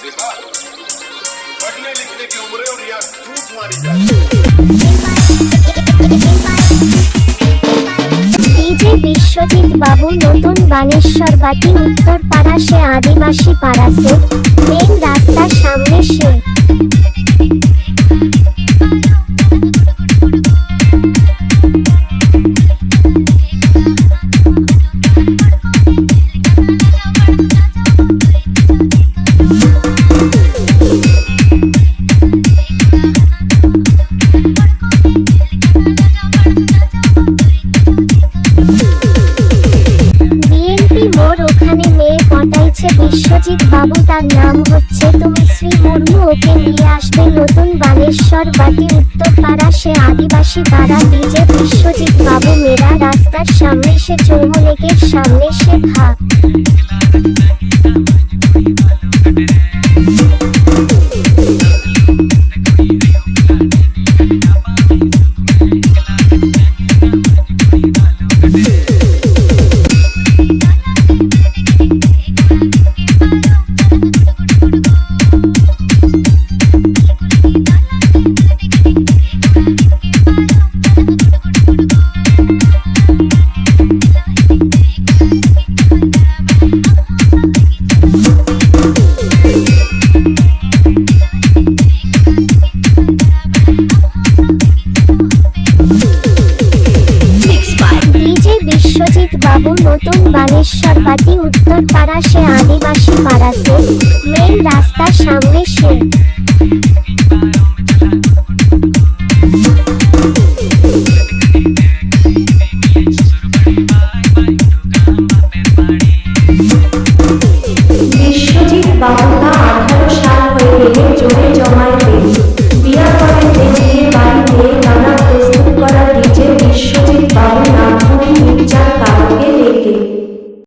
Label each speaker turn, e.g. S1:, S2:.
S1: देखा, पढ़ने लिखने की उम्र है और यहाँ झूठ मारी जाती है।
S2: ডিজে বিশ্বজিৎ বাবু নতুন বানেশ্বর বাটি উত্তরপাড়া সে আদিবাসী পাড়াতে মেন রাস্তার সামনে সে বিশ্বজিৎ বাবু তার নাম হচ্ছে তুমি শ্রী মুর্মু ওকে নিয়ে আসবে নতুন বানেশ্বর বাটি উত্তরপাড়া সে আদিবাসী পাড়া ডিজে বিশ্বজিৎ বাবু মেরা রাস্তার সামনে সে চৌমুলেকের সামনে সে ভা বিশ্বজিৎ বাবু নতুন বানেশ্বর বাটি উত্তরপাড়া সে আদিবাসী পাড়াতে মেন রাস্তার সামনে সে বিশ্বজিৎ বাবু তা 18 সাল হয়ে গেলে জোরে জমায়